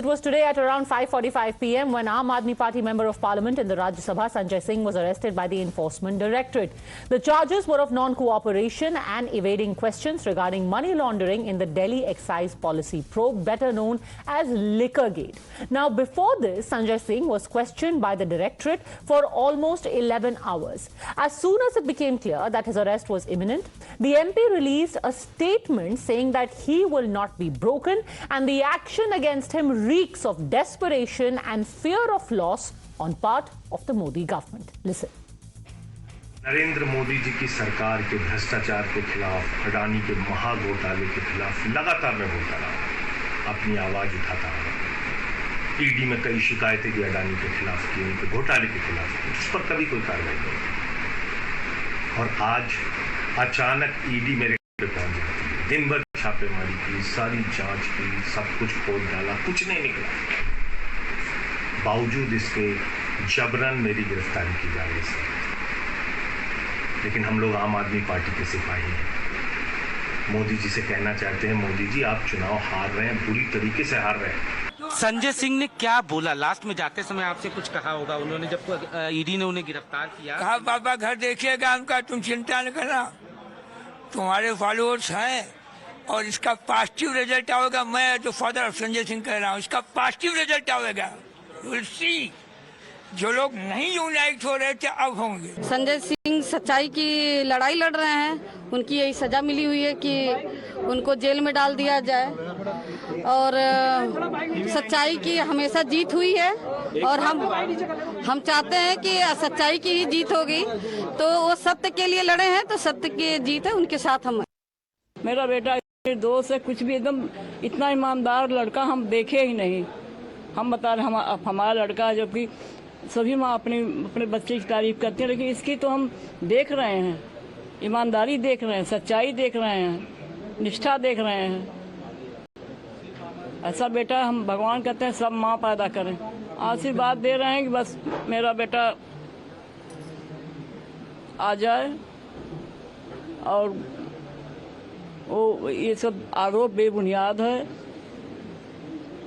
It was today at around 5:45 p.m. when Aam Aadmi Party member of Parliament in the Rajya Sabha, Sanjay Singh, was arrested by the Enforcement Directorate. The charges were of non-cooperation and evading questions regarding money laundering in the Delhi Excise Policy Probe, better known as Liquorgate. Now, before this, Sanjay Singh was questioned by the Directorate for almost 11 hours. As soon as it became clear that his arrest was imminent, the MP released a statement saying that he will not be broken and the action against him reeks of desperation and fear of loss on part of the Modi government. Listen. Narendra Modi ji की सरकार के भ्रष्टाचार के खिलाफ, अडानी के महाघोटाले के खिलाफ लगातार मैं बोलता रहा, अपनी आवाज उठाता रहा। ईडी में कई शिकायतें भी अडानी के खिलाफ की, उनके घोटाले के खिलाफ की, उस पर कभी कोई कार्रवाई नहीं। और आज अचानक ईडी मेरे घर पहुंच जाती है, दिन भर छापेमारी की, सारी जांच की, सब कुछ खोल डाला, कुछ नहीं निकला। बावजूद इसके जबरन मेरी गिरफ्तारी की जा रही है। लेकिन हम लोग आम आदमी पार्टी के सिपाही हैं। मोदी जी से कहना चाहते हैं, मोदी जी आप चुनाव हार रहे हैं, बुरी तरीके से हार रहे हैं। संजय सिंह ने क्या बोला लास्ट में? जाते समय आपसे कुछ कहा होगा उन्होंने, जब ईडी ने उन्हें गिरफ्तार किया? कहा पापा घर देखिएगा उनका, तुम चिंता न करना, तुम्हारे फॉलोअर्स हैं और इसका पॉजिटिव रिजल्ट आएगा। मैं तो फादर ऑफ संजय सिंह कह रहा हूँ, इसका पॉजिटिव रिजल्ट आएगा। विल सी, जो लोग नहीं यूनाइट हो रहे थे अब होंगे। संजय सिंह सच्चाई की लड़ाई लड़ रहे हैं, उनकी यही सजा मिली हुई है कि उनको जेल में डाल दिया जाए और सच्चाई की हमेशा जीत हुई है और हम चाहते हैं कि सच्चाई की ही जीत होगी। तो वो सत्य के लिए लड़े हैं तो सत्य की जीत है, उनके साथ हम। मेरा बेटा दोस्त है, कुछ भी एकदम इतना ईमानदार लड़का हम देखे ही नहीं। हम बता रहे हमारा लड़का है, जबकि सभी माँ अपने बच्चे की तारीफ करते हैं, लेकिन इसकी तो हम देख रहे हैं, ईमानदारी देख रहे हैं, सच्चाई देख रहे हैं, निष्ठा देख रहे हैं। ऐसा बेटा हम भगवान कहते हैं सब माँ पैदा करें। आशीर्वाद दे रहे हैं कि बस मेरा बेटा आ जाए और वो ये सब आरोप बेबुनियाद है।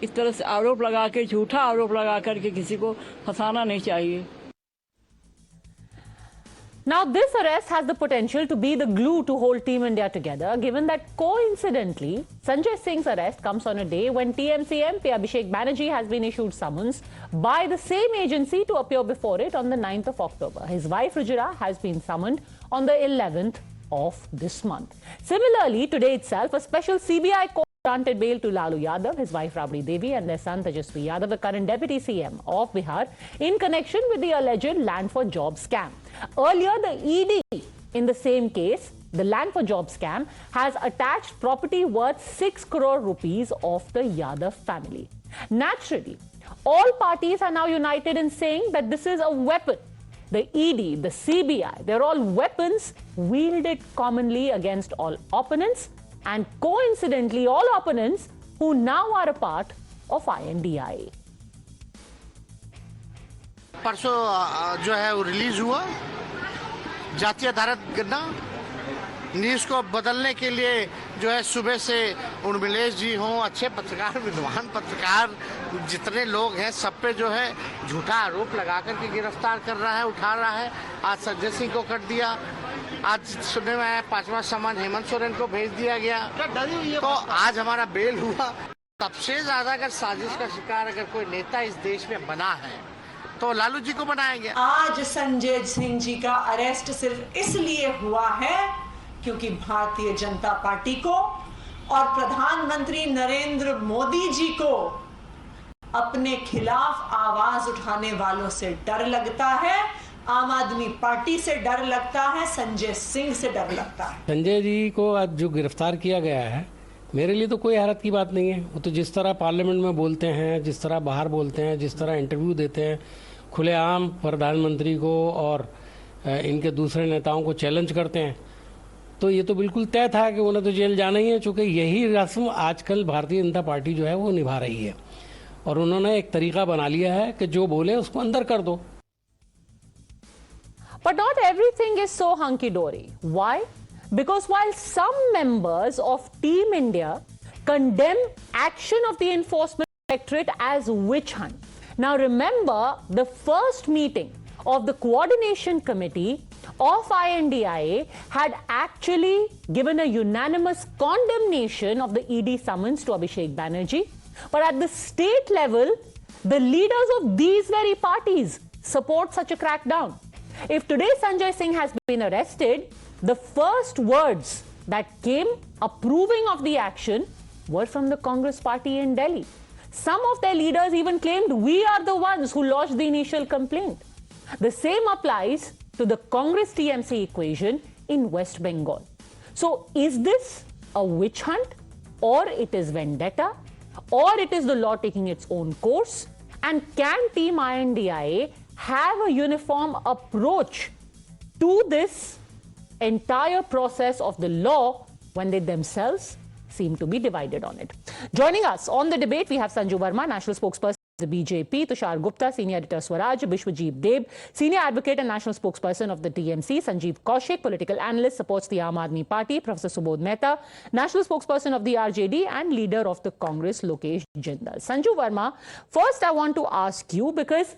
इस तरह से आरोप लगा के, झूठा आरोप लगा करके किसी को फंसाना नहीं चाहिए। Now, this arrest has the potential to be the glue to hold Team India together, given that coincidentally, Sanjay Singh's arrest comes on a day when TMC MP Abhishek Banerjee has been issued summons by the same agency to appear before it on the 9th of October. His wife Rujira has been summoned on the 11th of this month. Similarly, today itself, a special CBI court granted bail to Lalu Yadav, his wife Rabri Devi and their son Tejasvi Yadav, the current Deputy CM of Bihar, in connection with the alleged land for job scam. Earlier, the ED in the same case, the land for job scam, has attached property worth 6 crore rupees of the Yadav family. Naturally, all parties are now united in saying that this is a weapon. The ED, the CBI, they're all weapons wielded commonly against all opponents, and coincidentally all opponents who now are a part of INDIA. परसों जो है वो release हुआ जातीय आधारित गन्ना news को बदलने के लिए जो है सुबह से उर्मिलेश जी हों, अच्छे पत्रकार, विद्वान पत्रकार, जितने लोग हैं सब पे जो है झूठा आरोप लगा करके गिरफ्तार कर रहा है, उठा रहा है। आज संजय सिंह को कर दिया, आज सुनने में आया 5वां सम्मान हेमंत सोरेन को भेज दिया गया, तो आज हमारा बेल हुआ। सबसे ज्यादा अगर साजिश का शिकार अगर कोई नेता इस देश में बना है तो लालू जी को बनाया गया। आज संजय सिंह जी का अरेस्ट सिर्फ इसलिए हुआ है क्योंकि भारतीय जनता पार्टी को और प्रधानमंत्री नरेंद्र मोदी जी को अपने खिलाफ आवाज उठाने वालों से डर लगता है। आम आदमी पार्टी से डर लगता है, संजय सिंह से डर लगता है। संजय जी को आज जो गिरफ्तार किया गया है, मेरे लिए तो कोई हैरत की बात नहीं है। वो तो जिस तरह पार्लियामेंट में बोलते हैं, जिस तरह बाहर बोलते हैं, जिस तरह इंटरव्यू देते हैं, खुलेआम प्रधानमंत्री को और इनके दूसरे नेताओं को चैलेंज करते हैं, तो ये तो बिल्कुल तय था कि उन्हें तो जेल जाना ही है, चूँकि यही रस्म आजकल भारतीय जनता पार्टी जो है वो निभा रही है। और उन्होंने एक तरीका बना लिया है कि जो बोले उसको अंदर कर दो। But not everything is so hunky-dory. Why? Because while some members of Team India condemn action of the Enforcement Directorate as witch hunt. Now remember, the first meeting of the coordination committee of INDIA had actually given a unanimous condemnation of the ED summons to Abhishek Banerjee. But at the state level, the leaders of these very parties support such a crackdown. If today Sanjay Singh has been arrested, the first words that came approving of the action were from the Congress party in Delhi. Some of their leaders even claimed we are the ones who lodged the initial complaint. The same applies to the Congress TMC equation in West Bengal. So is this a witch hunt, or it is vendetta, or it is the law taking its own course? And can Team INDIA have a uniform approach to this entire process of the law when they themselves seem to be divided on it? Joining us on the debate, we have Sanju Verma, National Spokesperson of the BJP, Tushar Gupta, Senior Editor Swaraj, Bishwajit Deb, Senior Advocate and National Spokesperson of the TMC, Sanjeev Kaushik, Political Analyst, supports the Aam Aadmi Party, Professor Subodh Mehta, National Spokesperson of the RJD and Leader of the Congress, Lokesh Jindal. Sanju Verma, first I want to ask you, because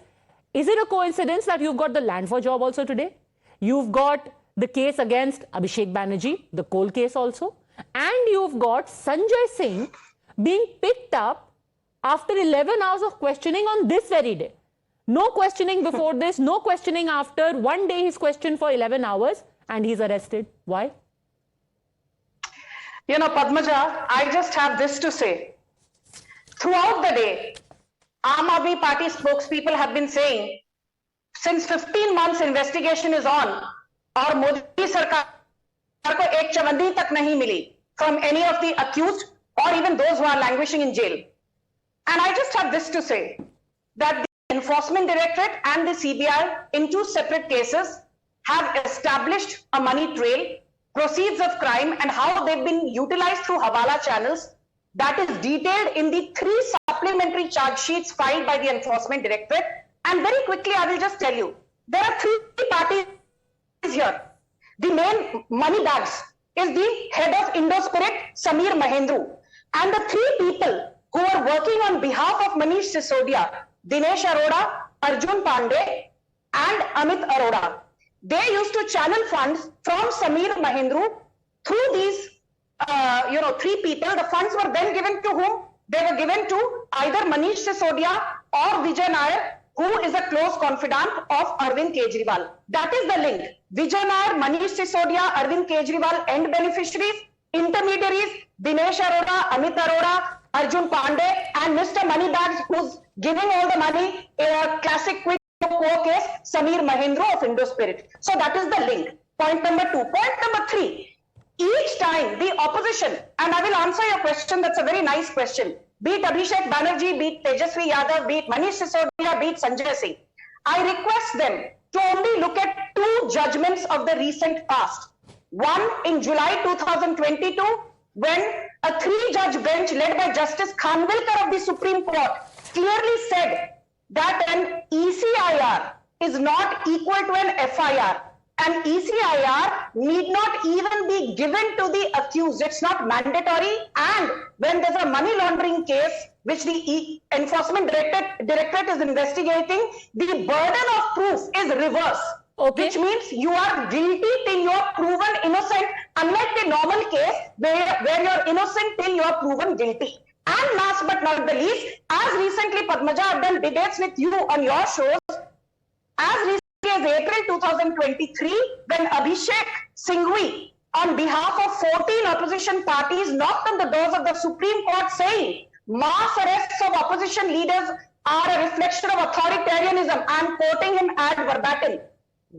is it a coincidence that you've got the land for job also today? You've got the case against Abhishek Banerjee, the coal case also, and you've got Sanjay Singh being picked up after 11 hours of questioning on this very day. No questioning before this, no questioning after. One day he's questioned for 11 hours and he's arrested. Why? You know, Padmaja, I just have this to say. Throughout the day, Aam Aadmi Party spokespeople have been saying, since 15 months investigation is on, और मोदी सरकार को एक चवन्नी तक नहीं मिली from any of the accused or even those who are languishing in jail. And I just have this to say, that the Enforcement Directorate and the CBI in two separate cases have established a money trail, proceeds of crime, and how they've been utilized through Hawala channels. That is detailed in the 3 supplementary charge sheets filed by the Enforcement Directorate. And very quickly, I will just tell you, there are 3 parties here. The main money bags is the head of Indospirit, Samir Mahendru, and the 3 people who are working on behalf of Manish Sisodia, Dinesh Arora, Arjun Pandey, and Amit Arora. They used to channel funds from Samir Mahendru through these 3 people. The funds were then given to whom? They were given to either Manish Sisodia or Vijay Nair, who is a close confidant of Arvind Kejriwal. That is the link. Vijay Nair, Manish Sisodia, Arvind Kejriwal, end beneficiaries, intermediaries, Dinesh Arora, Amit Arora, Arjun Pandey, and Mr. Moneybags, who's giving all the money in a classic quid pro quo case, Samir Mahendru of Indospirit. So that is the link. Point number 2. Point number 3. Each time the opposition, and I will answer your question, that's a very nice question, be it Abhishek Banerjee, be it Tejasvi Yadav, be it Manish Sisodia, be it Sanjay Singh, I request them to only look at 2 judgments of the recent past. One in July 2022, when a 3-judge bench led by Justice Khanwilkar of the Supreme Court clearly said that an ECIR is not equal to an FIR. An ECIR need not even be given to the accused. It's not mandatory. And when there's a money laundering case, which the Enforcement Directorate is investigating, the burden of proof is reverse. Okay. Which means you are guilty till you are proven innocent, unlike the normal case where you're innocent till you are proven guilty. And last but not the least, as recently Padmaja, I've done debates with you on your shows, as recently as April 2023, when Abhishek Singhvi, on behalf of 14 opposition parties, knocked on the doors of the Supreme Court saying mass arrests of opposition leaders are a reflection of authoritarianism. I'm quoting him ad verbatim.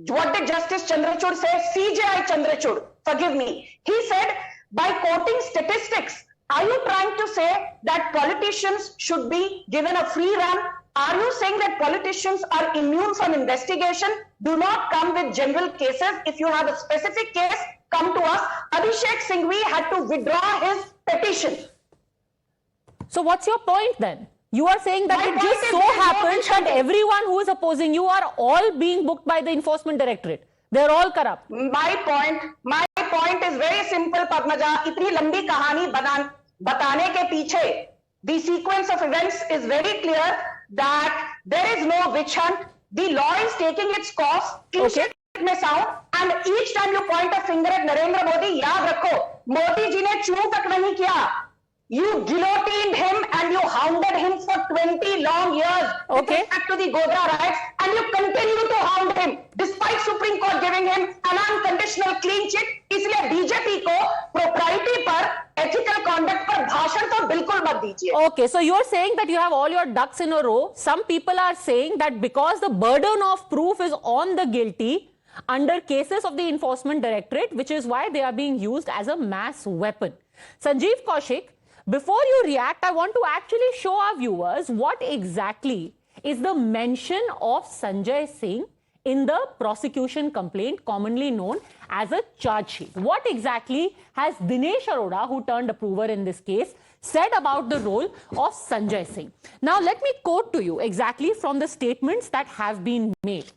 What did Justice Chandrachud say? CJI Chandrachud, forgive me. He said, by quoting statistics, are you trying to say that politicians should be given a free run? Are you saying that politicians are immune from investigation? Do not come with general cases. If you have a specific case, come to us. Abhishek Singhvi had to withdraw his petition. So what's your point then? You are saying that it just so happens that everyone who is opposing you are all being booked by the Enforcement Directorate. They're all corrupt. My point is very simple, Padmaja. इतनी लंबी कहानी बताने के पीछे The sequence of events is very clear that there is no witch hunt. The law is taking its course. Okay. में sound, and each time you point a finger at Narendra Modi, याद रखो, मोदी जी ने चू तक नहीं किया. You guillotined him and you hounded him for 20 long years. Okay. With respect to the Godhra riots, and you continue to hound him despite Supreme Court giving him an unconditional clean chit. इसलिए BJP को propriety पर, ethical conduct पर भाषण तो बिल्कुल मत दीजिए. Okay, so you're saying that you have all your ducks in a row. Some people are saying that because the burden of proof is on the guilty under cases of the Enforcement Directorate, which is why they are being used as a mass weapon. Sanjeev Kaushik, before you react, I want to actually show our viewers what exactly is the mention of Sanjay Singh in the prosecution complaint, commonly known as a charge sheet. What exactly has Dinesh Arora, who turned approver in this case, said about the role of Sanjay Singh? Now, let me quote to you exactly from the statements that have been made.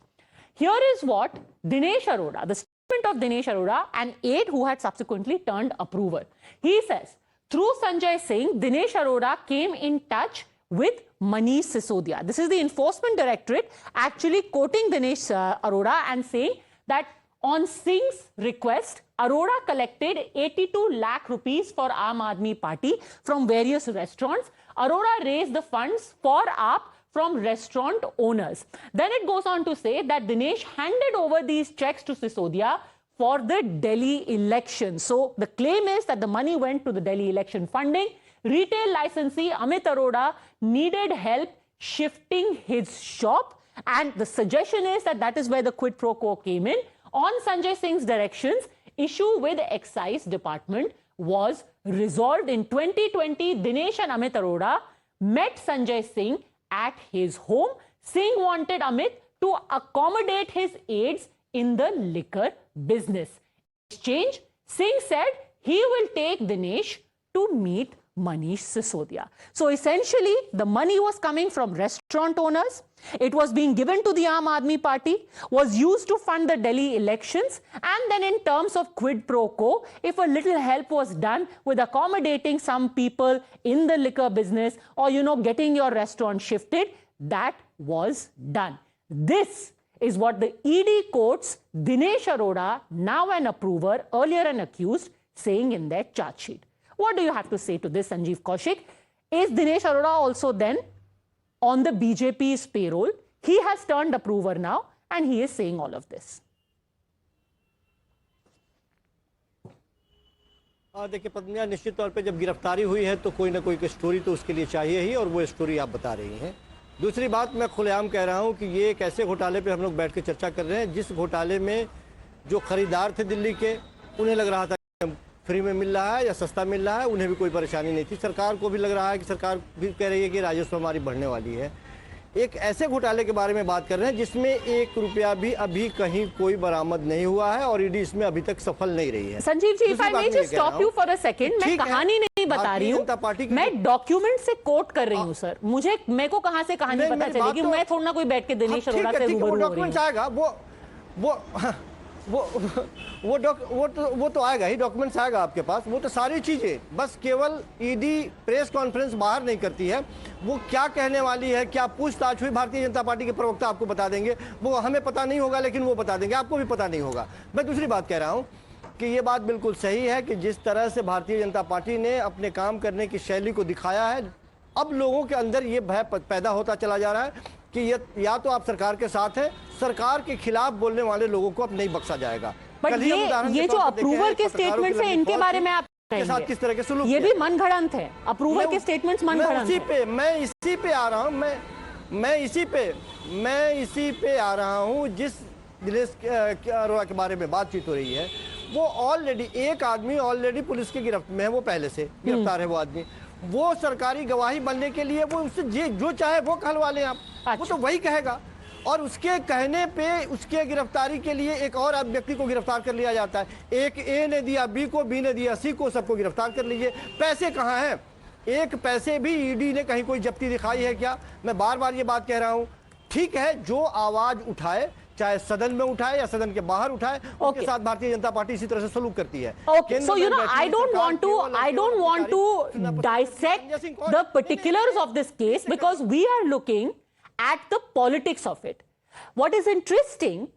Here is what Dinesh Arora, the statement of Dinesh Arora, an aide who had subsequently turned approver. He says, through Sanjay Singh, Dinesh Arora came in touch with Manish Sisodia. This is the Enforcement Directorate actually quoting Dinesh Arora and saying that on Singh's request, Arora collected 82 lakh rupees for Aam Aadmi Party from various restaurants. Arora raised the funds for AAP from restaurant owners. Then it goes on to say that Dinesh handed over these checks to Sisodia for the Delhi election. So the claim is that the money went to the Delhi election funding. Retail licensee Amit Arora needed help shifting his shop, and the suggestion is that that is where the quid pro quo came in. On Sanjay Singh's directions, issue with the excise department was resolved. In 2020, Dinesh and Amit Arora met Sanjay Singh at his home. Singh wanted Amit to accommodate his aides in the liquor business. In exchange, Singh said he will take Dinesh to meet Manish Sisodia. So essentially, the money was coming from restaurant owners. It was being given to the Aam Aadmi Party, was used to fund the Delhi elections, and then in terms of quid pro quo, if a little help was done with accommodating some people in the liquor business or, you know, getting your restaurant shifted, that was done. This is what the ED quotes Dinesh Arora, now an approver, earlier an accused, saying in their charge sheet. What do you have to say to this, Sanjeev Kaushik? Is Dinesh Arora also then on the BJP's payroll? He has turned approver now and he is saying all of this. देखिए पत्नियां, निश्चित तौर पे जब गिरफ्तारी हुई है तो कोई ना कोई स्टोरी तो उसके लिए चाहिए ही, और वो स्टोरी आप बता रही हैं। दूसरी बात, मैं खुलेआम कह रहा हूं कि ये एक ऐसे घोटाले पे हम लोग बैठ के चर्चा कर रहे हैं जिस घोटाले में जो खरीदार थे दिल्ली के, उन्हें लग रहा था फ्री में मिल रहा है या सस्ता मिल रहा है, उन्हें भी कोई परेशानी नहीं थी। सरकार को भी लग रहा है कि सरकार भी कह रही है कि राजस्व हमारी बढ़ने वाली है। एक ऐसे घोटाले के बारे में बात कर रहे हैं जिसमें 1 रुपया भी अभी कहीं कोई बरामद नहीं हुआ है और ईडी इसमें अभी तक सफल नहीं रही है। Sanjeev ji, if I may just stop you for a second, मैं कहानी नहीं बता रही हूँ, मैं डॉक्यूमेंट से कोट कर रही हूँ सर। मेरे को कहाँ से कहानी पता चलेगी? मैं थोड़ा ना कोई बैठ के दिनेश अरोड़ा से रूबरू हो रही हूँ। डॉक्यूमेंट आएगा, वो तो आएगा ही, डॉक्यूमेंट्स आएगा आपके पास। वो तो सारी चीजें, बस केवल ईडी प्रेस कॉन्फ्रेंस बाहर नहीं करती है। वो क्या कहने वाली है, क्या पूछताछ हुई, भारतीय जनता पार्टी के प्रवक्ता आपको बता देंगे। वो हमें पता नहीं होगा लेकिन वो बता देंगे, आपको भी पता नहीं होगा। मैं दूसरी बात कह रहा हूं कि ये बात बिल्कुल सही है कि जिस तरह से भारतीय जनता पार्टी ने अपने काम करने की शैली को दिखाया है, अब लोगों के अंदर ये भय पैदा होता चला जा रहा है कि या तो आप सरकार के साथ हैं, सरकार के खिलाफ बोलने वाले लोगों को अब नहीं बख्शा जाएगा। बट ये जो अप्रूवल के स्टेटमेंट्स हैं, इनके बारे में आप के साथ किस तरह के सुलूक, ये भी मनगढ़ंत है। अप्रूवल के स्टेटमेंट्स मनगढ़ंत है। मैं इसी पे आ रहा हूं, मैं इसी पे आ रहा हूं। जिस दिनेश अरोड़ा के बारे में बातचीत हो रही है, वो ऑलरेडी एक आदमी ऑलरेडी पुलिस की गिरफ्त में है, वो पहले से गिरफ्तार है। वो आदमी, वो सरकारी गवाही बनने के लिए वो उससे जो चाहे वो कहलवा लें आप, वो तो वही कहेगा। और उसके कहने पे उसके गिरफ्तारी के लिए एक और व्यक्ति को गिरफ्तार कर लिया जाता है। एक ए ने दिया बी को, बी ने दिया सी को, सबको गिरफ्तार कर लीजिए। पैसे कहाँ हैं? एक पैसे भी ईडी ने कहीं कोई जब्ती दिखाई है क्या? मैं बार बार ये बात कह रहा हूँ। ठीक है, जो आवाज उठाए, चाहे सदन में उठाए या सदन के बाहर उठाए, उनके साथ भारतीय जनता पार्टी इसी तरह से सलूक करती है। Okay, so I don't want to dissect the particulars of this case because we are looking at the politics of it. What is interesting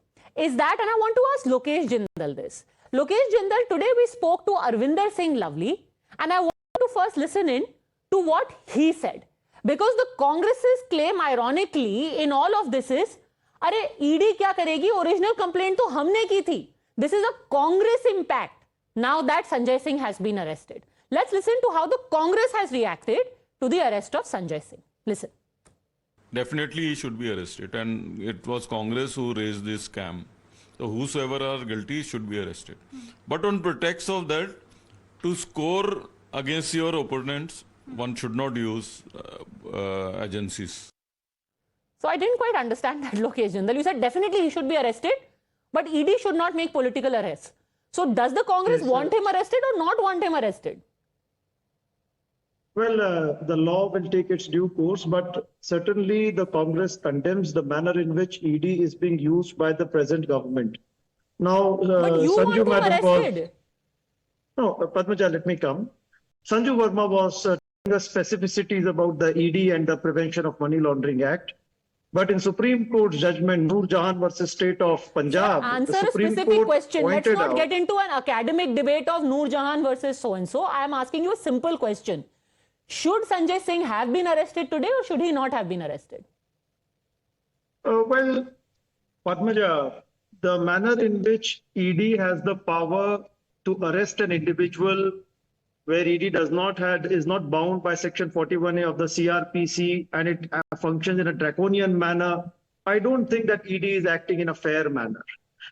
is that, and I want to ask Lokesh Jindal this. Lokesh Jindal, today we spoke to Arvinder Singh Lovely, and I want to first listen in to what he said. Because the Congress's claim, ironically, in all of this is, अरे ED क्या करेगी, original complaint तो हमने की थी. This is a Congress impact now that Sanjay Singh has been arrested. Let's listen to how the Congress has reacted to the arrest of Sanjay Singh. Listen. Definitely he should be arrested, and it was Congress who raised this scam. So whosoever are guilty should be arrested. But on pretext of that, to score against your opponents, one should not use agencies. So I didn't quite understand that, Lokesh Jindal. You said definitely he should be arrested, but ED should not make political arrests. So does the Congress want him arrested or not want him arrested? Well, the law will take its due course, but certainly the Congress condemns the manner in which ED is being used by the present government. Now, but you Sanju want him arrested. No, Padmaja, let me come. Sanju Verma was telling us specificities about the ED and the Prevention of Money Laundering Act. But in Supreme Court's judgment, Noor Jahan versus State of Punjab, answer a specific question. Let's not get into an academic debate of Noor Jahan versus so-and-so. I am asking you a simple question. Should Sanjay Singh have been arrested today or should he not have been arrested? Well, Padmaja, the manner in which ED has the power to arrest an individual where ED is not bound by Section 41A of the CRPC and it functions in a draconian manner, I don't think that ED is acting in a fair manner.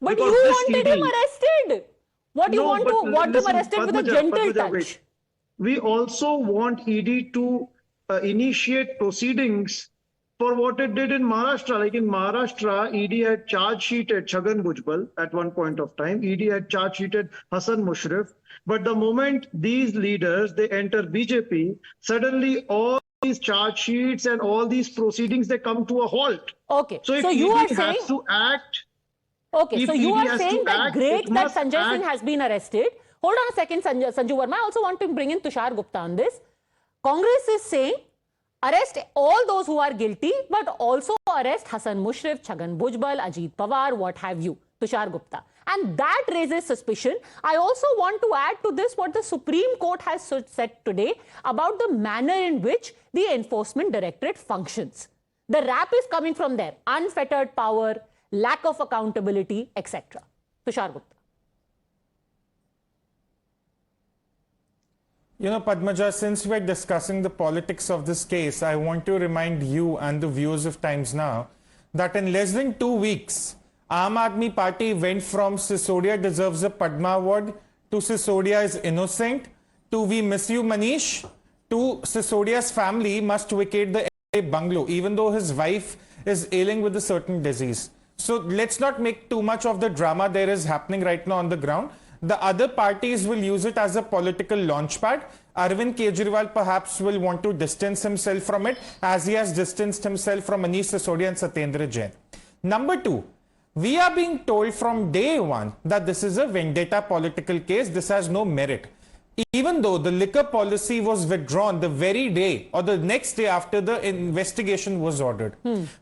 But because you wanted him arrested. What do you want him arrested with a gentle touch? Wait. We also want ED to initiate proceedings for what it did in Maharashtra. Like in Maharashtra, ED had charge sheeted Chhagan Bhujbal at one point of time. ED had charge sheeted Hasan Mushrif. But the moment these leaders, they enter BJP, suddenly all these charge sheets and all these proceedings, they come to a halt. Okay. So if you ED has to act... Okay, so you are saying that great that Sanjay Singh has been arrested. Hold on a second, Sanju Verma. I also want to bring in Tushar Gupta on this. Congress is saying arrest all those who are guilty, but also arrest Hasan Mushrif, Chhagan Bhujbal, Ajit Pawar, what have you, Tushar Gupta. And that raises suspicion. I also want to add to this what the Supreme Court has said today about the manner in which the Enforcement Directorate functions. The rap is coming from there. Unfettered power, lack of accountability, etc. Tushar Gupta. You know, Padmaja, since we're discussing the politics of this case, I want to remind you and the viewers of Times Now that in less than 2 weeks, Aam Aadmi Party went from Sisodia deserves a Padma Award to Sisodia is innocent to we miss you Manish to Sisodia's family must vacate the LA bungalow even though his wife is ailing with a certain disease. So let's not make too much of the drama there is happening right now on the ground. The other parties will use it as a political launchpad. Arvind Kejriwal perhaps will want to distance himself from it as he has distanced himself from Manish Sisodia and Satyendra Jain. Number two, we are being told from day one that this is a vendetta political case. This has no merit. Even though the liquor policy was withdrawn the very day or the next day after the investigation was ordered.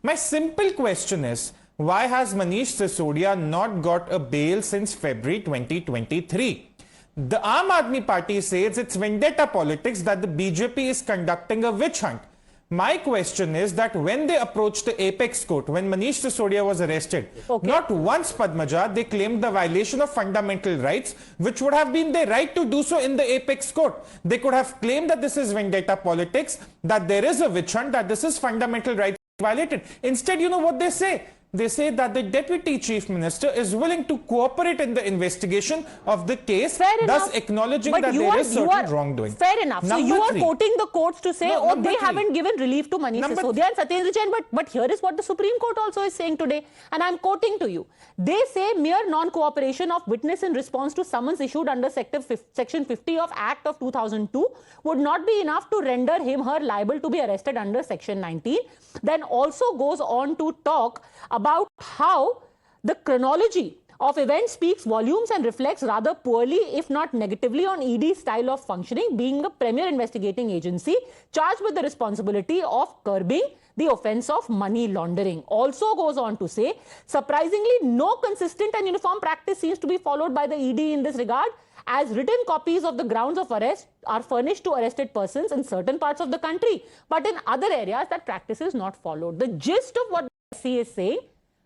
My simple question is, why has Manish Sisodia not got a bail since February 2023? The Aam Aadmi Party says it's vendetta politics, that the BJP is conducting a witch hunt. My question is that when they approached the Apex Court, when Manish Sisodia was arrested, not once, Padmaja, they claimed the violation of fundamental rights, which would have been their right to do so in the Apex Court. They could have claimed that this is vendetta politics, that there is a witch hunt, that this is fundamental rights violated. Instead, you know what they say? They say that the Deputy Chief Minister is willing to cooperate in the investigation of the case, thus acknowledging that there is certain wrongdoing. Fair enough. So you are quoting the courts to say, they haven't given relief to Manish Sisodia and Satyendra Jain. But here is what the Supreme Court also is saying today, and I'm quoting to you. They say mere non-cooperation of witness in response to summons issued under Section 50 of Act of 2002 would not be enough to render him/her liable to be arrested under Section 19. Then also goes on to talk about how The chronology of events speaks volumes and reflects rather poorly, if not negatively, on ED's style of functioning, being a premier investigating agency charged with the responsibility of curbing the offense of money laundering. Also goes on to say, surprisingly, no consistent and uniform practice seems to be followed by the ED in this regard, as written copies of the grounds of arrest are furnished to arrested persons in certain parts of the country, but in other areas that practice is not followed. The gist of what the SC is saying,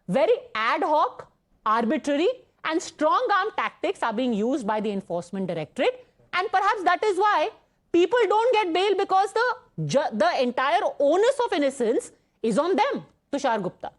very ad hoc, arbitrary and strong-arm tactics are being used by the Enforcement Directorate, and perhaps that is why people don't get bail, because the entire onus of innocence is on them. Tushar Gupta.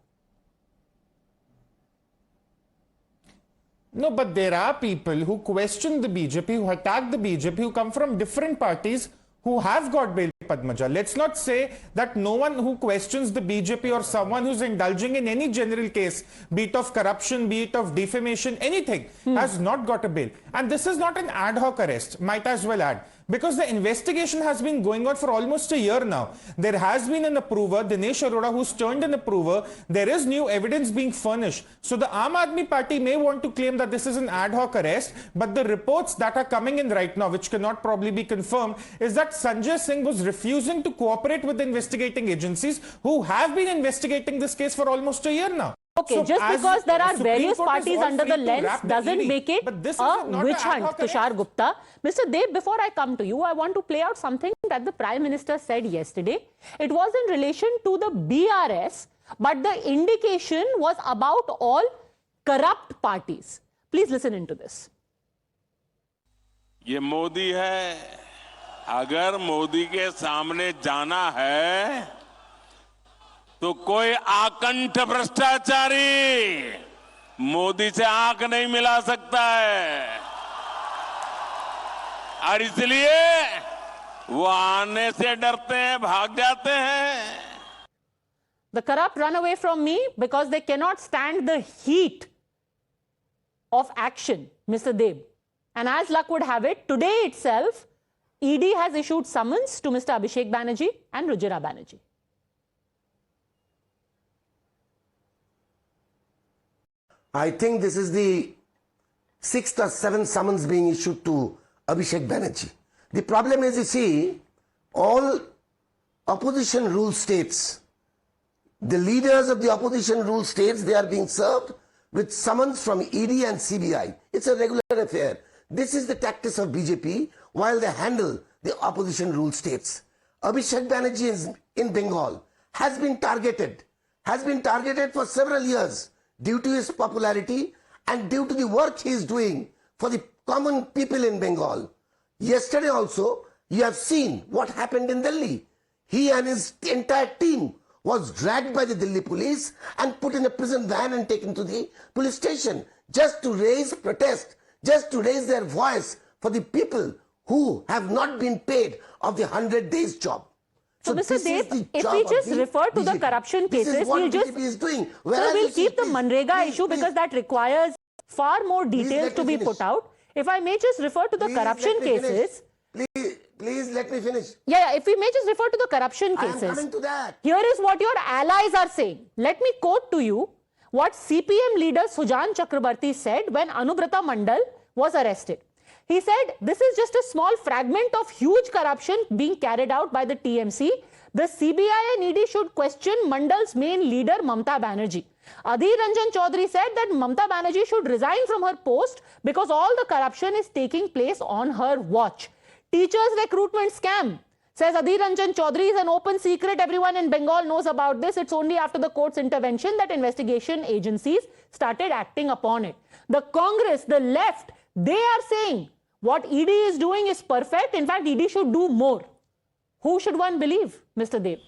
No, but there are people who question the BJP, who attack the BJP, who come from different parties, who have got bail, Padmaja. Let's not say that no one who questions the BJP or someone who's indulging in any general case, be it of corruption, be it of defamation, anything, has not got a bail. And this is not an ad hoc arrest, might as well add, because the investigation has been going on for almost a year now. There has been an approver, Dinesh Arora, who's turned an approver. There is new evidence being furnished. So the Aam Aadmi Party may want to claim that this is an ad hoc arrest, but the reports that are coming in right now, which cannot probably be confirmed, is that Sanjay Singh was refusing to cooperate with the investigating agencies who have been investigating this case for almost a year now. Okay, so just because there are various parties under the lens doesn't make it a witch hunt, Tushar Gupta. Mr. Deb, before I come to you, I want to play out something that the Prime Minister said yesterday. It was in relation to the BRS, but the indication was about all corrupt parties. Please listen into this. ये मोदी है, अगर मोदी के सामने जाना है तो कोई आकंठ भ्रष्टाचारी मोदी से आंख नहीं मिला सकता है, और इसलिए वो आने से डरते हैं, भाग जाते हैं. The corrupt run away from me because they cannot stand the heat of action, Mr. Deb. And as luck would have it, today itself, ED has issued summons to Mr. Abhishek Banerjee and Rujira Banerjee. I think this is the 6th or 7th summons being issued to Abhishek Banerjee. The problem is, you see, all opposition rule states, the leaders of the opposition rule states, they are being served with summons from ED and CBI. It's a regular affair. This is the tactics of BJP while they handle the opposition rule states. Abhishek Banerjee in Bengal has been targeted for several years due to his popularity and due to the work he is doing for the common people in Bengal. Yesterday also, you have seen what happened in Delhi. He and his entire team was dragged by the Delhi police and put in a prison van and taken to the police station just to raise protest, just to raise their voice for the people who have not been paid of the 100 days job. So Mr. Deb, if we just refer to the corruption cases, we'll keep the Manrega issue because that requires far more details to be put out. If I may just refer to the corruption cases. Please let me finish. Yeah, if we may just refer to the corruption cases. I am coming to that. Here is what your allies are saying. Let me quote to you what CPM leader Sujan Chakrabarti said when Anubrata Mandal was arrested. He said, this is just a small fragment of huge corruption being carried out by the TMC. The CBI and ED should question Mandal's main leader, Mamta Banerjee. Adhir Ranjan Chaudhary said that Mamta Banerjee should resign from her post because all the corruption is taking place on her watch. Teachers recruitment scam, says Adhir Ranjan Chaudhary, is an open secret. Everyone in Bengal knows about this. It's only after the court's intervention that investigation agencies started acting upon it. The Congress, the left, they are saying what ED is doing is perfect. In fact, ED should do more. Who should one believe, Mr. Deb?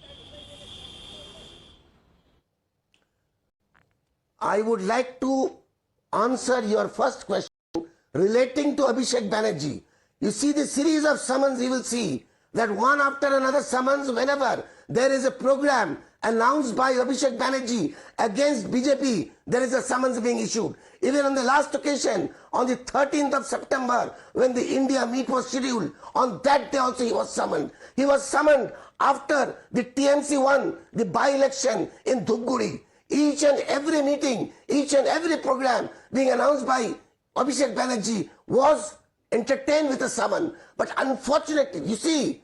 I would like to answer your first question relating to Abhishek Banerjee. You see the series of summons, you will see that one after another summons, whenever there is a program announced by Abhishek Banerjee against BJP, there is a summons being issued. Even on the last occasion, on the 13th of September, when the India meet was scheduled, on that day also he was summoned. He was summoned after the TMC won the by-election in Dhupguri. Each and every meeting, each and every program being announced by Abhishek Banerjee was entertained with a summon. But unfortunately, you see,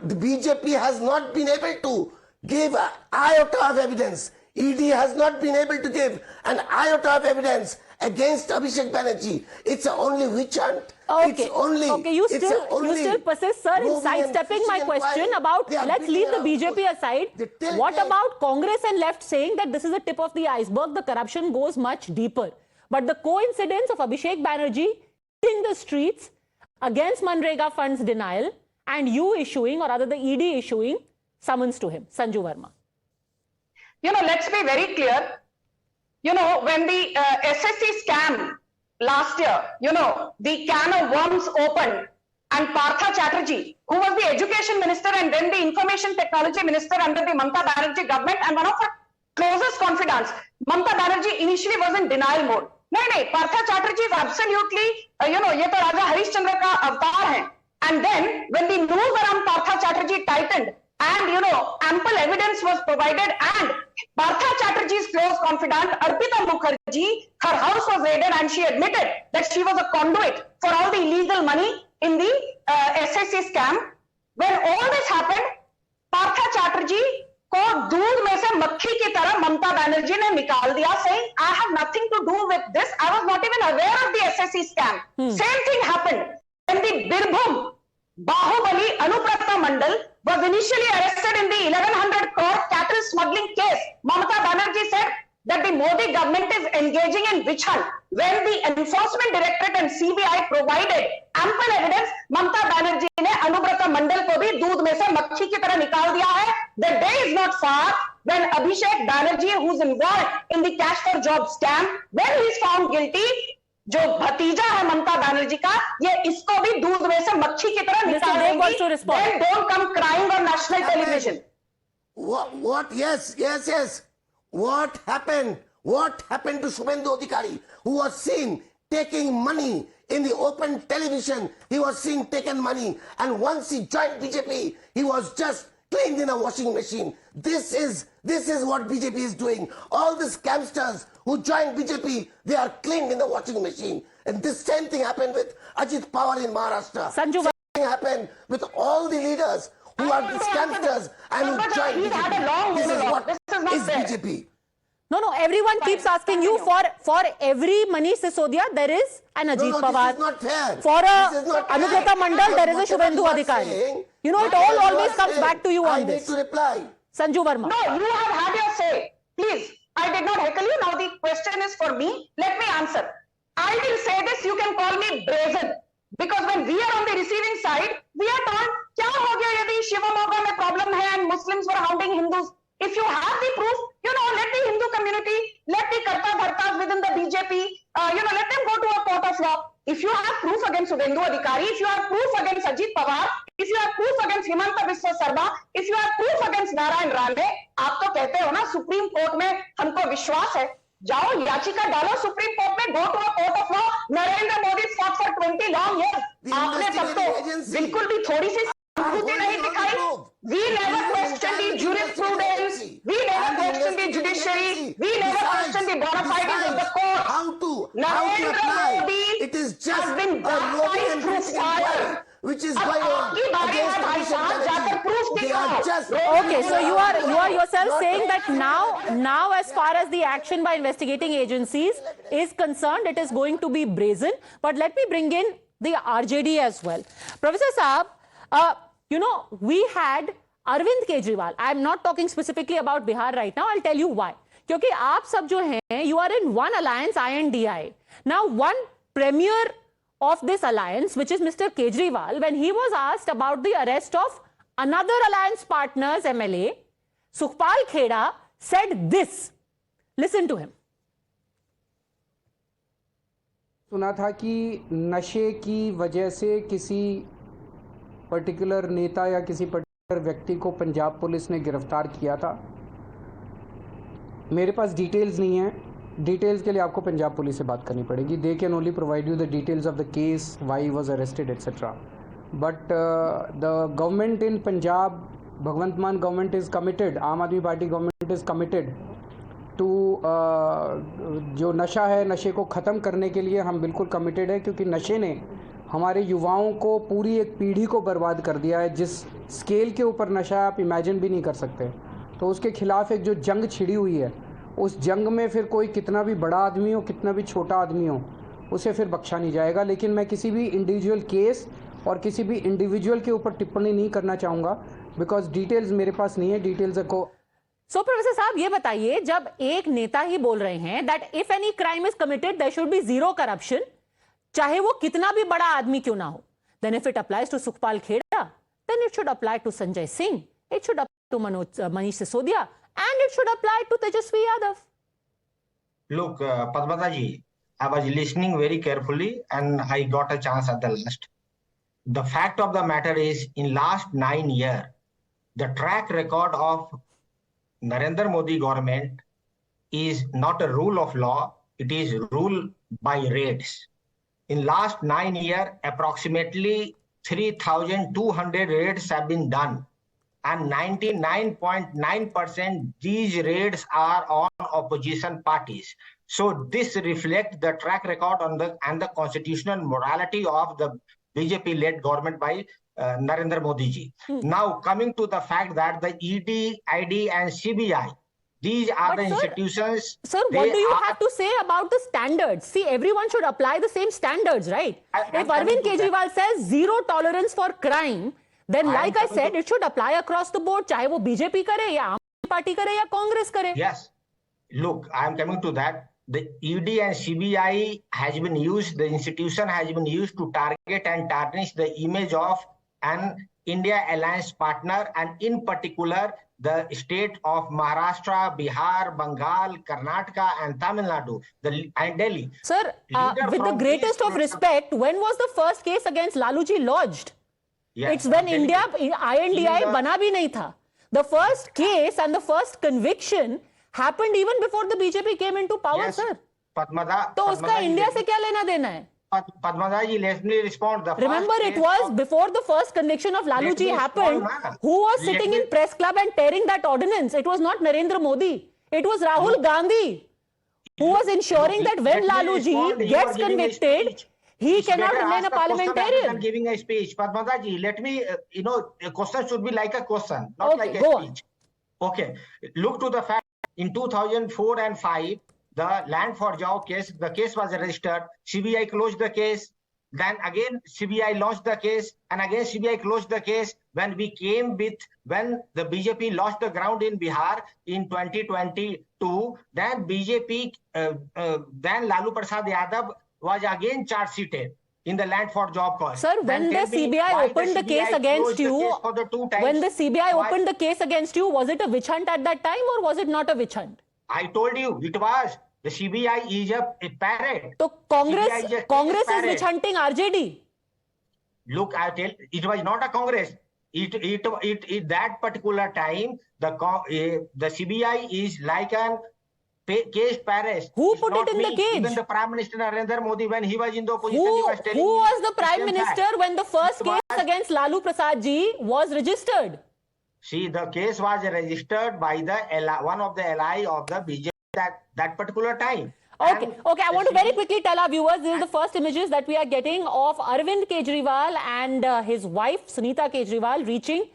the BJP has not been able to give an iota of evidence. ED has not been able to give an iota of evidence against Abhishek Banerjee. It's only witch hunt. Okay. It's only, okay. You still persist, sir, in sidestepping my question about. Let's leave the BJP aside. What about Congress and left saying that this is the tip of the iceberg? The corruption goes much deeper. But the coincidence of Abhishek Banerjee in the streets against Manrega funds denial and you issuing, or rather the ED issuing, summons to him. Sanju Verma. You know, let's be very clear. You know, when the SSC scam last year, you know, the can of worms opened, and Partha Chatterjee, who was the education minister and then the information technology minister under the Mamata Banerjee government and one of her closest confidants, Mamata Banerjee initially was in denial mode. No, Partha Chatterjee is absolutely, you know, ये तो राजा हरिश्चंद्र का अवतार है. And then when the news around Partha Chatterjee tightened, and you know, ample evidence was provided, and Partha Chatterjee's close confidant Arpita Mukherjee, her house was raided, and she admitted that she was a conduit for all the illegal money in the SSC scam. When all this happened, Partha Chatterjee को दूध में से मक्खी की तरह ममता बनर्जी ने निकाल दिया, saying, I have nothing to do with this. I was not even aware of the SSC scam. Same thing happened when the Birbhum Bahubali Anuprata Mandal was initially arrested in the 1100 crore cattle smuggling case. Mamata Banerjee said that the Modi government is engaging in witch hunt. When the Enforcement Directorate and CBI provided ample evidence, Mamata Banerjee ने अनुव्रता मंडल को भी दूध में से मक्खी की तरह निकाल दिया है. The day is not far when Abhishek Banerjee, who's involved in the cash for job scam, when he is found guilty, जो भतीजा है ममता बनर्जी का, ये इसको भी दूध में से मक्खी की तरह निकालेंगी. Then don't come crying on national television. What? Yes. What happened? What happened to Shubhendu Adhikari, who was seen taking money in the open television? He was seen taking money, and once he joined BJP, he was just cleaned in a washing machine. This is what BJP is doing. All the scamsters who joined BJP, they are cleaned in the washing machine. And this same thing happened with Ajit Pawar in Maharashtra. Same thing happened with all the leaders who are the scamsters and who joined BJP. This is what is BJP. No, everyone keeps asking you for every Manish Sisodia, there is an Ajit Pawar. This is not fair. For Anubrata Mandal, there is a Shubhendu Adhikari. You know, it all always comes back to you on this. I need to reply. Sanju Verma. No, you have had your say. Please, I did not heckle you. Now the question is for me. Let me answer. I will say this, you can call me brazen. Because when we are on the receiving side, we are told, क्या हो गया यदि शिवमोगा में problem है and Muslims were hounding Hindus. If you have the proof, you know, let the Hindu community, let the Karta Bhartas within the BJP, you know, let them go to a court of law. If you have proof against Shubhendu Adhikari, if you have proof against Ajit Pawar, if you have proof against Himanta Biswa Sarma, if you have proof against Narayan Rane, आप तो कहते हो ना supreme court में हमको विश्वास है, जाओ याचिका डालो सुप्रीम कोर्ट में, go to a court of law. Narendra Modi fought for 20 long years. आपने तब तो बिल्कुल भी थोड़ी सी संस्कृति नहीं दिखाई. We never questioned the jurisprudence. We never questioned the judiciary. We never questioned the bona fides of the court. How to Narendra it is just has been baptized through fire. Which is going on against They are just okay, so you are yourself saying that now as far as the action by investigating agencies is concerned, it is going to be brazen. But let me bring in the RJD as well. Professor Saab, you know, we had Arvind Kejriwal. I am not talking specifically about Bihar right now. I'll tell you why. Because आप सब जो हैं, you are in one alliance, INDI. Now, one premier of this alliance, which is Mr. Kejriwal, when he was asked about the arrest of another alliance partner's MLA, Sukhpal Kheda said this. Listen to him. सुना था कि नशे की वजह से किसी particular नेता या किसी पर्टिकुलर व्यक्ति को पंजाब पुलिस ने गिरफ्तार किया था. मेरे पास डिटेल्स नहीं है. डिटेल्स के लिए आपको पंजाब पुलिस से बात करनी पड़ेगी. They can only provide you the details of the case, why he was arrested etcetera. But the government in Punjab, Bhagwant Mann government is committed, Aam Aadmi Party government is committed to जो नशा है, नशे को ख़त्म करने के लिए हम बिल्कुल कमिटेड है, क्योंकि नशे ने हमारे युवाओं को, पूरी एक पीढ़ी को बर्बाद कर दिया है। जिस स्केल के ऊपर नशा आप इमेजिन भी नहीं कर सकते। तो उसके खिलाफ एक जो जंग छिड़ी हुई है, उस जंग में फिर कोई कितना भी बड़ा आदमी हो, कितना भी छोटा आदमी हो, उसे फिर बख्शा नहीं जाएगा। लेकिन मैं किसी भी इंडिविजुअल केस और किसी भी इंडिविजुअल के ऊपर टिप्पणी नहीं करना चाहूँगा, बिकॉज डिटेल्स मेरे पास नहीं है। डिटेल्स को सो प्रोफेसर साहब ये बताइए, जब एक नेता ही बोल रहे हैं that if any crime is committed there should be zero corruption, चाहे वो कितना भी बड़ा आदमी क्यों ना हो, then if it applies to Sukhpal Khaira, then it should apply to Sanjay Singh, it should apply to Manish Sisodia, and it should apply to Tejasvi Yadav. Look, Padmata ji, I was listening very carefully and I got a chance at the last. The fact of the matter is, in last 9 years, the track record of Narendra Modi government is not a rule of law, it is rule by raids. In last 9 years, approximately 3,200 raids have been done. And 99.9% these raids are on opposition parties. So this reflects the track record on and the constitutional morality of the BJP-led government by Narendra Modi ji. Now coming to the fact that the ED, ID and CBI, these are the institutions. Sir, what do you have to say about the standards? See, everyone should apply the same standards, right? If Arvind Kejriwal says zero tolerance for crime, then like I said, it should apply across the board, चाहे वो BJP करे या आम party करे या कांग्रेस करे. Yes. Look, I am coming to that. The ED and CBI has been used, the institution has been used to target and tarnish the image of an India alliance partner, and in particular, the state of Maharashtra, Bihar, Bengal, Karnataka and Tamil Nadu, and Delhi. Sir, with the greatest of respect, when was the first case against Laluji lodged? Yes, it's when India, INDI बना भी नहीं था. The first case and the first conviction happened even before the BJP came into power, yes, sir. Padmada, तो उसका India से क्या लेना देना है? Padmada ji, let me respond. Remember, it was before the first conviction of Laluji happened. Who was sitting in press club and tearing that ordinance? It was not Narendra Modi. It was Rahul Gandhi, who was ensuring that when Laluji gets convicted, he cannot remain a parliamentarian. Giving a speech. Padmata ji, let me, a question should be like a question, not like a speech. Okay. Look to the fact, in 2004 and 5, the Land for Job case, the case was registered. CBI closed the case. Then again, CBI launched the case. And again, CBI closed the case. When we came with, when the BJP lost the ground in Bihar in 2022, then BJP, then Lalu Prasad Yadav was again charge sheeted in the Land for Job cause. Sir, when the CBI opened the case against you, when the CBI opened the case against you, was it a witch hunt at that time or was it not a witch hunt? I told you it was. The CBI is a parrot. So Congress is witch hunting RJD. Look, I tell it was not a Congress. It that particular time the CBI is like an case parrot. Who put it in the cage? Even the Prime Minister Narendra Modi, when he was in the opposition, he was telling. Who was the Prime Minister when the first case against Lalu Prasad ji was registered? See, the case was registered by the one of the ally of the BJP that particular time. Okay, okay. I want to very quickly tell our viewers, this is the first images that we are getting of Arvind Kejriwal and his wife Sunita Kejriwal reaching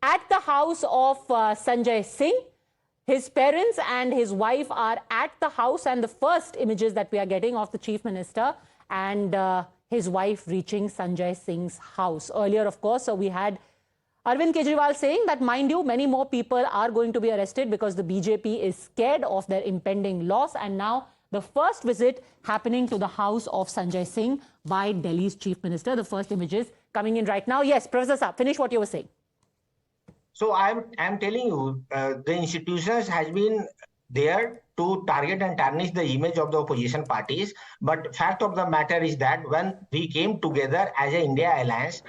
at the house of Sanjay Singh. His parents and his wife are at the house, and the first images that we are getting of the Chief Minister and his wife reaching Sanjay Singh's house. Earlier, of course, we had Arvind Kejriwal saying that, mind you, many more people are going to be arrested because the BJP is scared of their impending loss. And now the first visit happening to the house of Sanjay Singh by Delhi's Chief Minister. The first images coming in right now. Yes, Professor Saab, finish what you were saying. So I'm telling you, the institutions has been there to target and tarnish the image of the opposition parties. But fact of the matter is that when we came together as an India alliance,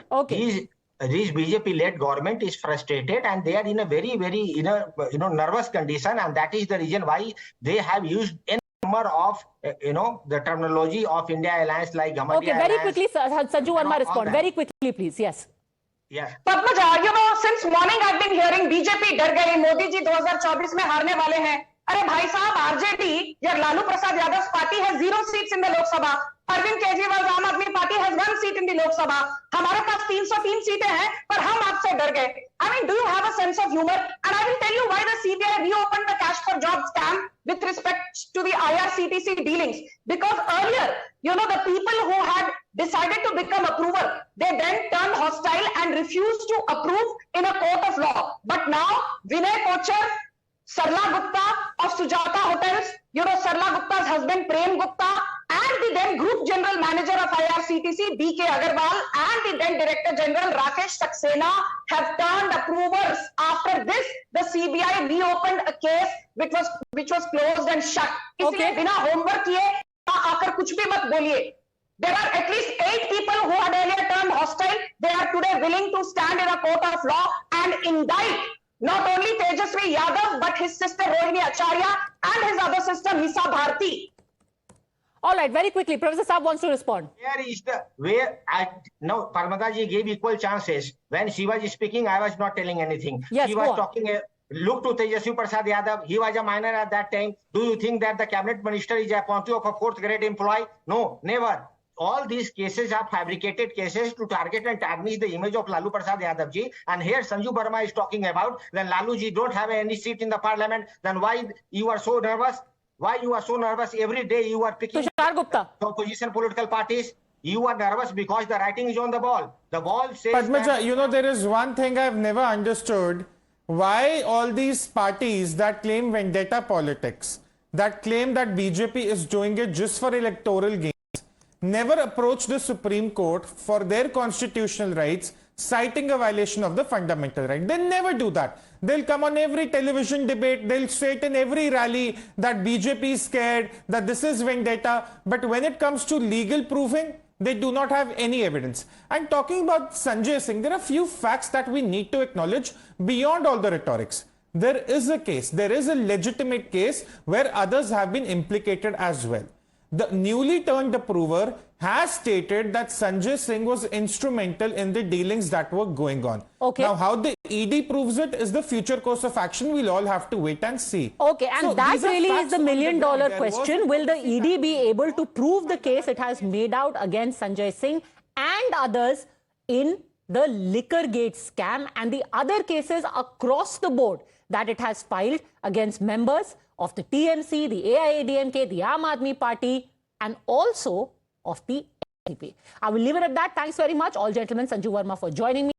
this BJP-led government is frustrated and they are in a very, very nervous condition, and that is the reason why they have used any number of the terminology of India alliance like Gamadiya Okay, very quickly, Sanju Verma, respond. Very quickly, please. Yes. Yes. Padmaja, since morning I've been hearing BJP डर गई, मोदी जी 2024 में हारने वाले हैं. अरे भाई साहब, RJD या लालू प्रसाद यादव पार्टी है 0 seats in the Lok Sabha. Arvind Kejriwal Aam Aadmi party has 1 seat in the Lok Sabha. हमारे पास 303 सीटें हैं, पर हम आपसे डर गए. I mean, do you have a sense of humor? And I will tell you why the CBI reopened the cash for jobs scam with respect to the IRCTC dealings. Because earlier, you know, the people who had decided to become approver, they then turned hostile and refused to approve in a court of law. But now, Vinay Kochar, Sarla Gupta of Sujata Hotels, you know, Sarla Gupta's husband Prem Gupta, and the then group general manager of IRCTC, B.K. Agarwal, and the then director general Rakesh Saxena have turned approvers. After this, the CBI reopened a case which was closed and shut. इसलिए बिना homework किए आकर कुछ भी मत बोलिए. There are at least 8 people who had earlier turned hostile. They are today willing to stand in a court of law and indict not only Tejasvi Yadav, but his sister Rohini Acharya and his other sister Nisa Bharti. All right, very quickly, Professor Saab wants to respond. Where is the no, Parmada ji gave equal chances. When she was speaking, I was not telling anything. Yes, she was talking. Look to Tejasvi Prasad Yadav. He was a minor at that time. Do you think that the cabinet minister is a appointee of a 4th grade employee? No, never. All these cases are fabricated cases to target and tarnish the image of Lalu Prasad Yadav ji. And here Sanju Verma is talking about then Lalu ji don't have any seat in the parliament. Then why you are so nervous? Why you are so nervous? Every day you are picking opposition political parties. You are nervous because the writing is on the ball. The ball says Padmaja, you know, there is one thing I've never understood. Why all these parties that claim vendetta politics, that claim that BJP is doing it just for electoral gains, never approach the Supreme Court for their constitutional rights, citing a violation of the fundamental right. They never do that. They'll come on every television debate, they'll say it in every rally that BJP is scared, that this is vendetta. But when it comes to legal proving, they do not have any evidence. And talking about Sanjay Singh, there are few facts that we need to acknowledge beyond all the rhetorics. There is a case, there is a legitimate case where others have been implicated as well. The newly turned approver has stated that Sanjay Singh was instrumental in the dealings that were going on. Okay. Now, how the ED proves it is the future course of action. We'll all have to wait and see. Okay, and so that really is the million-dollar question. Will the ED be able to prove the case it has made out against Sanjay Singh and others in the Liquorgate scam and the other cases across the board that it has filed against members of the TMC, the AIADMK, the Aam Aadmi Party, and also of the NDP. I will leave it at that. Thanks very much, all gentlemen. Sanju Verma for joining me.